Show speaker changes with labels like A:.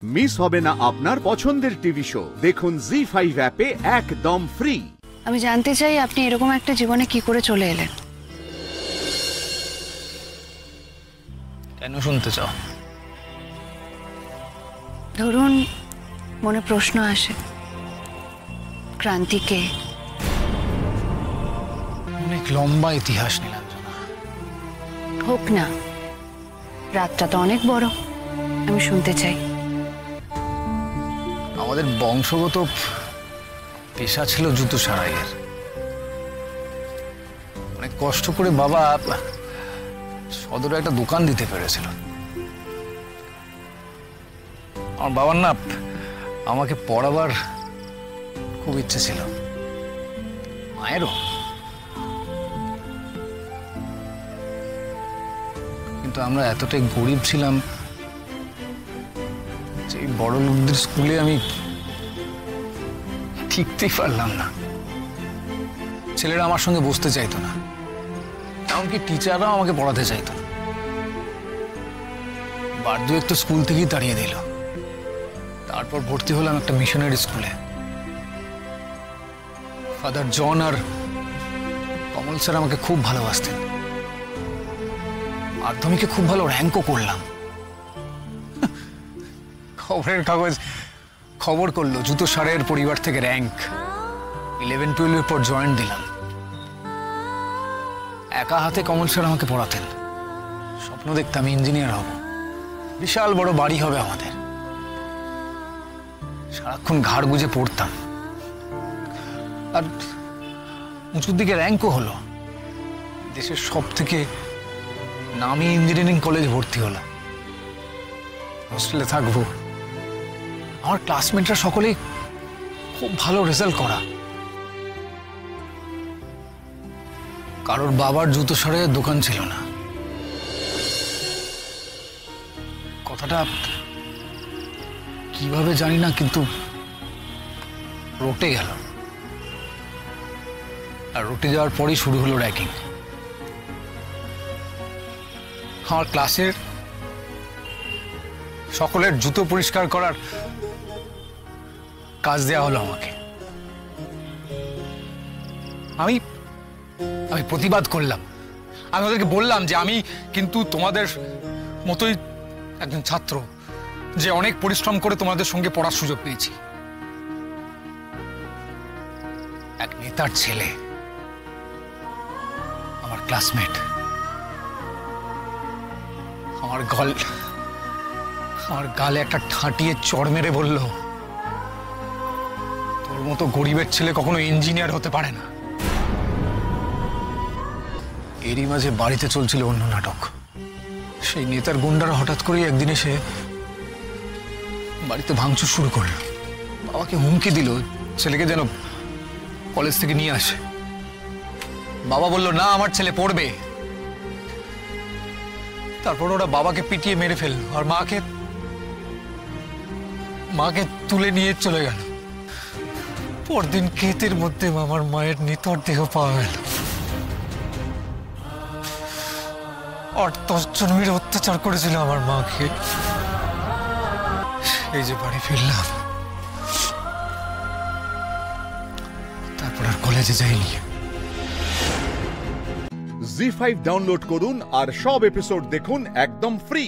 A: Miss হবে না আপনার পছন্দের টিভি শো। দেখুন জি5 অ্যাপে একদম ফ্রি।
B: আমি জানতে চাই আপনি এরকম একটা জীবনে কি করে চলে এলেন?
C: কেন শুনতে চাও?
B: ধরুন মনে প্রশ্ন আসে, ক্রান্তি কে?
C: অনেক লম্বা ইতিহাস নীলাঞ্জনা।
B: হোক না, রাতটা তো অনেক বড়, আমি শুনতে চাই।
C: আমাদের বংশগত পেশা ছিল জুতো সারাইয়ের। অনেক কষ্ট করে বাবা সদরে একটা দোকান দিতে পেরেছিল। আমার বাবার না আমাকে পড়াবার খুব ইচ্ছে ছিল, মায়েরও। কিন্তু আমরা এতটাই গরিব ছিলাম যে বড় লোকদের স্কুলে আমি ঠিকতেই পারলাম না। ছেলেরা আমার সঙ্গে বসতে চাইতো না, এমনকি টিচাররাও আমাকে পড়াতে চাইতো না। বার দু একটু স্কুল থেকেই তাড়িয়ে দিল। তারপর ভর্তি হলাম একটা মিশনারি স্কুলে। ফাদার জন আর কমল স্যার আমাকে খুব ভালোবাসতেন। মাধ্যমিকে খুব ভালো র্যাঙ্কও করলাম। খবরের কাগজ খবর করলো জুতো সারের পরিবার থেকে র্যাঙ্ক। 11-12 পর জয়েন্ট দিলাম। একা হাতে কমল স্যার আমাকে পড়াতেন। স্বপ্ন দেখতাম ইঞ্জিনিয়ার হব, বিশাল বড় বাড়ি হবে আমাদের। সারাক্ষণ ঘাড় গুজে পড়তাম, আর উঁচুর দিকে র্যাঙ্কও হলো। দেশের সব থেকে নামি ইঞ্জিনিয়ারিং কলেজে ভর্তি হলাম। হোস্টেলে থাকবো। আমার ক্লাসমেটরা সকলেই খুব ভালো রেজাল্ট করা। কারোর বাবার জুতো সারাইয়ের দোকান ছিল না। কথাটা কিভাবে জানি না, কিন্তু রটে গেল। আর রটে যাওয়ার পরই শুরু হলো র্যাগিং। আমার ক্লাসের সকলের জুতো পরিষ্কার করার কাজ দেওয়া হলো আমাকে। আমি প্রতিবাদ করলাম। আমি ওদেরকে বললাম যে আমি কিন্তু তোমাদের মতোই একজন ছাত্র, যে অনেক পরিশ্রম করে তোমাদের সঙ্গে পড়ার সুযোগ পেয়েছি। এক নেতার ছেলে, আমার ক্লাসমেট, আমার গালে একটা ঠাঁটিয়ে চড় মেরে বলল, তোর মতো গরিবের ছেলে কখনো ইঞ্জিনিয়ার হতে পারে না। এরই মাঝে বাড়িতে চলছিল অন্য নাটক। সেই নেতার গুন্ডারা হঠাৎ করে একদিন এসে বাড়িতে ভাঙচুর শুরু করলো। বাবাকে হুমকি দিল ছেলেকে যেন কলেজ থেকে নিয়ে আসে। বাবা বলল, না, আমার ছেলে পড়বে। তারপর ওরা বাবাকে পিটিয়ে মেরে ফেললো, আর মাকে তুলে নিয়ে চলে গেল। পরদিন ক্ষেতের মধ্যে আমার মায়ের নিথর দেহ পাওয়া গেল। 8-10 জন মিলে অত্যাচার করেছিল আমার মাকে। এই যে বাড়ি ফিরলাম, তারপর আর কলেজে যাইনি।
A: জি5 ডাউনলোড করুন আর সব এপিসোড দেখুন একদম ফ্রি।